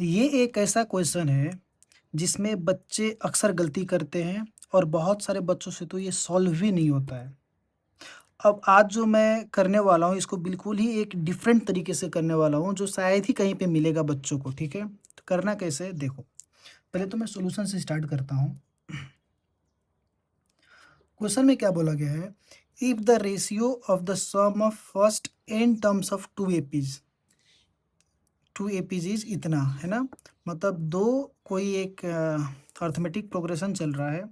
ये एक ऐसा क्वेश्चन है जिसमें बच्चे अक्सर गलती करते हैं और बहुत सारे बच्चों से तो ये सॉल्व ही नहीं होता है। अब आज जो मैं करने वाला हूँ इसको बिल्कुल ही एक डिफरेंट तरीके से करने वाला हूँ जो शायद ही कहीं पे मिलेगा बच्चों को, ठीक है? तो करना कैसे है देखो, पहले तो मैं सॉल्यूशन से स्टार्ट करता हूँ। क्वेश्चन में क्या बोला गया है? If the ratio of the sum of first n terms of two APs is इतना, है ना? मतलब दो कोई एक अर्थमेटिक प्रोग्रेशन चल रहा है,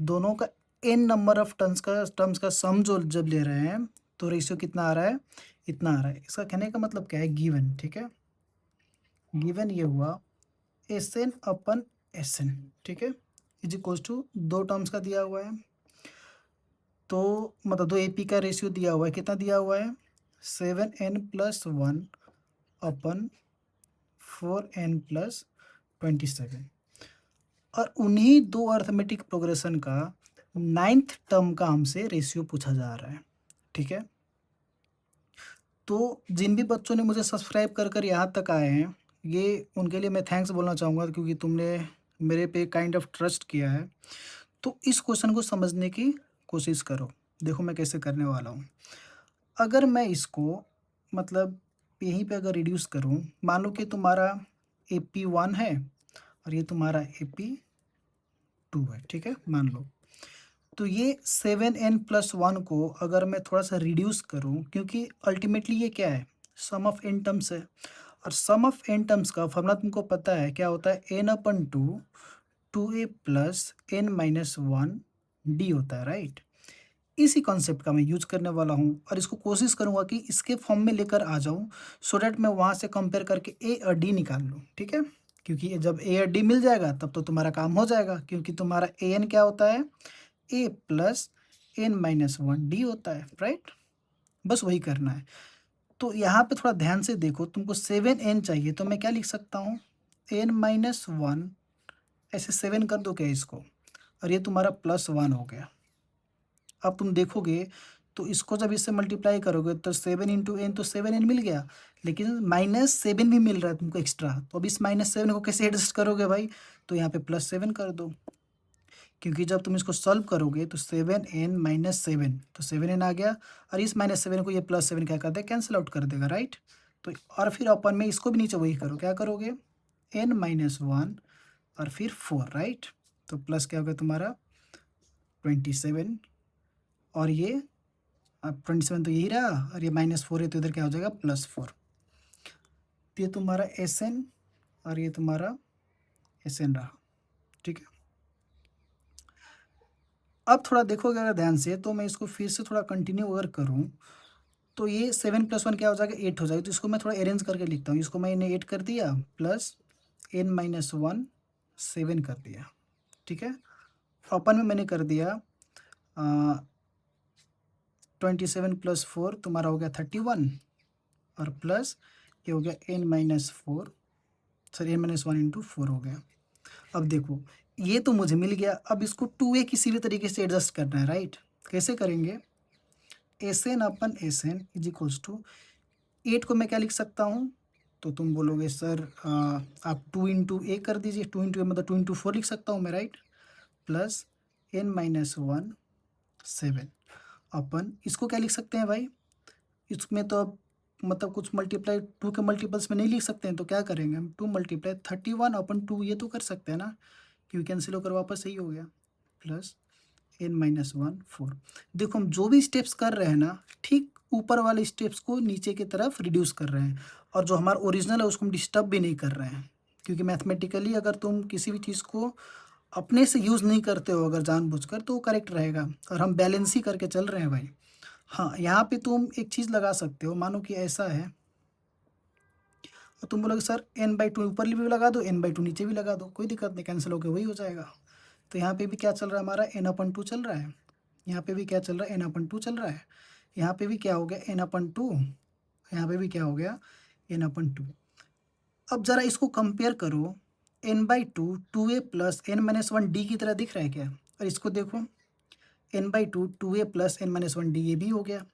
दोनों का एन नंबर ऑफ टर्म्स का सम जो जब ले रहे हैं तो रेशियो कितना आ रहा है? इतना आ रहा है। इसका कहने का मतलब क्या है? गिवन, ठीक है? गिवन ये हुआ एस एन अपन एस एन, ठीक है, इज इक्वल्स टू दो टर्म्स का दिया हुआ है, तो मतलब दो एपी का रेशियो दिया हुआ है, कितना दिया हुआ है? 7n+1 अपन 4n+27, और उन्हीं दो अर्थमेटिक प्रोग्रेशन का नाइन्थ टर्म का हमसे रेशियो पूछा जा रहा है, ठीक है? तो जिन भी बच्चों ने मुझे सब्सक्राइब कर कर यहाँ तक आए हैं, ये उनके लिए मैं थैंक्स बोलना चाहूँगा क्योंकि तुमने मेरे पे काइंड ऑफ ट्रस्ट किया है। तो इस क्वेश्चन को समझने की कोशिश करो। देखो मैं कैसे करने वाला हूँ। अगर मैं इसको मतलब यहीं पे अगर रिड्यूस करूँ, मान लो कि तुम्हारा AP1 है और ये तुम्हारा AP2 है, ठीक है? मान लो। तो ये 7n+1 को अगर मैं थोड़ा सा रिड्यूस करूँ, क्योंकि अल्टीमेटली ये क्या है? सम ऑफ n टर्म्स है, और सम ऑफ n टर्म्स का फॉर्मूला तुमको पता है क्या होता है? n/2 2a plus n-1 d होता है, राइट? इसी कॉन्सेप्ट का मैं यूज करने वाला हूँ और इसको कोशिश करूँगा कि इसके फॉर्म में लेकर आ जाऊँ, सो डैट मैं वहाँ से कंपेयर करके a और d निकाल लूँ, ठीक है? क्योंकि जब a और d मिल जाएगा तब तो तुम्हारा काम हो जाएगा, क्योंकि तुम्हारा an क्या होता है? a प्लस n-1 d होता है, राइट? बस वही करना है। तो यहाँ पे थोड़ा ध्यान से देखो, तुमको 7n चाहिए तो मैं क्या लिख सकता हूँ? n-1, ऐसे 7 कर दो क्या इसको, और ये तुम्हारा +1 हो गया। अब तुम देखोगे तो इसको जब इससे मल्टीप्लाई करोगे तो 7 × n तो 7n मिल गया, लेकिन -7 भी मिल रहा है तुमको एक्स्ट्रा, तो अब इस -7 को कैसे एडजस्ट करोगे भाई? तो यहाँ पे +7 कर दो, क्योंकि जब तुम इसको सॉल्व करोगे तो 7n-7 तो 7n आ गया, और इस -7 को ये +7 क्या कर देगा? कैंसिल आउट कर देगा, राइट? तो और फिर अपन में इसको भी नीचे वही करो, क्या करोगे? n-1 और फिर 4, राइट? तो प्लस क्या होगा तुम्हारा? 27, और ये अब 27 तो यही रहा, और ये -4 है तो इधर क्या हो जाएगा? +4। तो ये तुम्हारा एस एन और ये तुम्हारा एस एन रहा, ठीक है? अब थोड़ा देखोगे अगर ध्यान से, तो मैं इसको फिर से थोड़ा कंटिन्यू अगर करूँ तो ये 7+1 क्या हो जाएगा? 8 हो जाएगा। तो इसको मैं थोड़ा अरेंज करके लिखता हूँ। इसको मैंने 8 कर दिया प्लस n-1 7 कर दिया, ठीक है? अपन में मैंने कर दिया 27 + 4 तुम्हारा हो गया 31, और प्लस ये हो गया n-4, सॉरी n-1 इंटू 4 हो गया। अब देखो ये तो मुझे मिल गया, अब इसको 2a किसी भी तरीके से एडजस्ट करना है, राइट? कैसे करेंगे? Sn/Sn इज इक्वल्स टू 8 को मैं क्या लिख सकता हूँ? तो तुम बोलोगे सर आप 2 × a कर दीजिए, 2 × a मतलब 2 × 4 लिख सकता हूँ मैं, राइट? प्लस n-1 7 अपन इसको क्या लिख सकते हैं भाई? इसमें तो अब मतलब कुछ मल्टीप्लाई 2 के मल्टीपल्स में नहीं लिख सकते हैं, तो क्या करेंगे हम? 2 × 31/2 ये तो कर सकते हैं ना, क्योंकि कैंसिल होकर वापस यही हो गया, प्लस n-1 4। देखो हम जो भी स्टेप्स कर रहे हैं ना, ठीक ऊपर वाले स्टेप्स को नीचे की तरफ रिड्यूस कर रहे हैं, और जो हमारा ओरिजिनल है उसको हम डिस्टर्ब भी नहीं कर रहे हैं, क्योंकि मैथमेटिकली अगर तुम किसी भी चीज़ को अपने से यूज़ नहीं करते हो अगर जानबूझकर, तो वो करेक्ट रहेगा, और हम बैलेंस ही करके चल रहे हैं भाई। हाँ, यहाँ पे तुम एक चीज़ लगा सकते हो, मानो कि ऐसा है और तुम बोलोगे सर n/2 ऊपर भी लगा दो, n/2 नीचे भी लगा दो, कोई दिक्कत नहीं, कैंसिल होकर वही हो जाएगा। तो यहाँ पे भी क्या चल रहा है हमारा? n/2 चल रहा है। यहाँ पे भी क्या चल रहा है? n/2 चल रहा है। यहाँ पे भी क्या हो गया? n/2। यहाँ पे भी क्या हो गया? n/2। अब ज़रा इसको कंपेयर करो, n/2 2a plus n-1 d की तरह दिख रहा है क्या? और इसको देखो n/2 2a plus n-1 d, ये भी हो गया।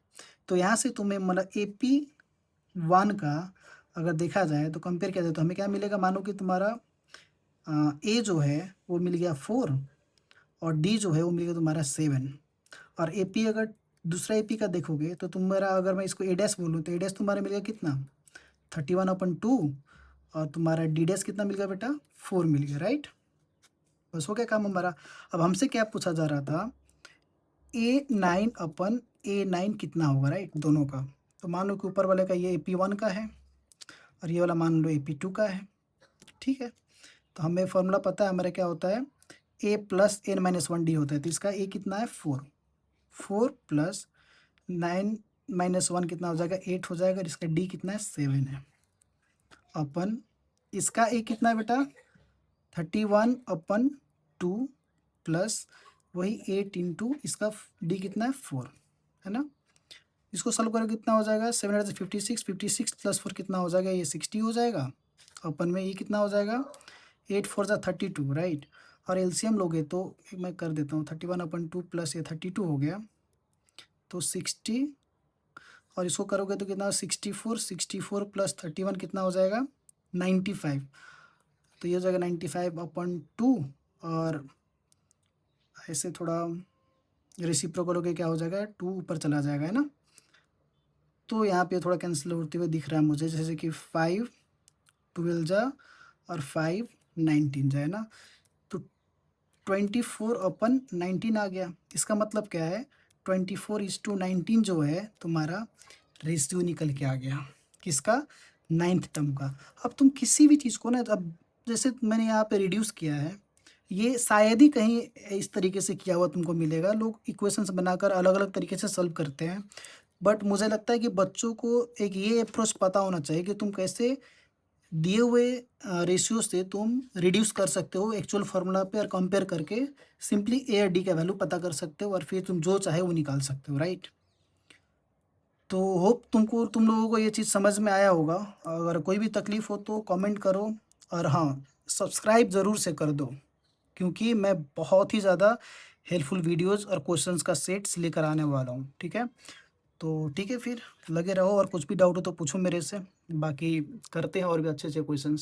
तो यहाँ से तुम्हें मतलब AP1 का अगर देखा जाए तो कंपेयर किया जाए तो हमें क्या मिलेगा, मानो कि तुम्हारा ए जो है वो मिल गया 4 और डी जो है वो मिल गया तुम्हारा 7 और एपी अगर दूसरा एपी का देखोगे तो तुम्हारा, अगर मैं इसको ए डैश बोलूँ तो ए डैश तुम्हारा मिल गया कितना 31/2 और तुम्हारा डी डैश कितना मिल गया बेटा 4 मिल गया, राइट। बस हो गया काम हमारा। अब हमसे क्या पूछा जा रहा था, A9/A9 कितना होगा, राइट, दोनों का। तो मान लो कि ऊपर वाले का ये AP1 का है और ये वाला मान लो AP2 का है, ठीक है। तो हमें फॉर्मूला पता है हमारा क्या होता है, A प्लस N-1D होता है। तो इसका A कितना है 4, 4 प्लस 9 - 1 कितना हो जाएगा 8 हो जाएगा और इसका D कितना है 7 है। अपन इसका A कितना है बेटा 31/2 प्लस वही 8 इंटू इसका D कितना है 4 है ना। इसको सॉल्व करोगे कितना हो जाएगा 756, 56 प्लस 4 कितना हो जाएगा, ये 60 हो जाएगा। अपन में ये कितना हो जाएगा 8 4 जा 32, राइट। और एलसीएम लोगे तो मैं कर देता हूँ 31/2 प्लस ये 32 हो गया तो 60 और इसको करोगे तो कितना 64, 64 प्लस 31 कितना हो जाएगा 95। तो ये हो जाएगा 95/2 और ऐसे थोड़ा रेसिप्रोकल होके क्या हो जाएगा 2 ऊपर चला जाएगा, है ना। तो यहाँ पे थोड़ा कैंसिल होते हुए दिख रहा है मुझे, जैसे कि 5 12 जा और 5 19 जा, है ना। तो 24/19 आ गया। इसका मतलब क्या है 24:19 जो है तुम्हारा रेशियो निकल के आ गया, किसका 9th टर्म का। अब तुम किसी भी चीज़ को ना, अब जैसे मैंने यहाँ पे रिड्यूस किया है, ये शायद ही कहीं इस तरीके से किया हुआ तुमको मिलेगा। लोग इक्वेशंस बनाकर अलग अलग तरीके से सॉल्व करते हैं, बट मुझे लगता है कि बच्चों को एक ये अप्रोच पता होना चाहिए कि तुम कैसे दिए हुए रेशियो से तुम रिड्यूस कर सकते हो एक्चुअल फार्मूला पे और कंपेयर करके सिंपली ए और डी का वैल्यू पता कर सकते हो और फिर तुम जो चाहे वो निकाल सकते हो, राइट। तो होप तुम लोगों को ये चीज़ समझ में आया होगा। अगर कोई भी तकलीफ़ हो तो कमेंट करो और हाँ, सब्सक्राइब ज़रूर से कर दो, क्योंकि मैं बहुत ही ज़्यादा हेल्पफुल वीडियोज़ और क्वेश्चंस का सेट्स लेकर आने वाला हूँ, ठीक है। तो ठीक है, फिर लगे रहो और कुछ भी डाउट हो तो पूछो मेरे से, बाकी करते हैं और भी अच्छे अच्छे क्वेश्चंस।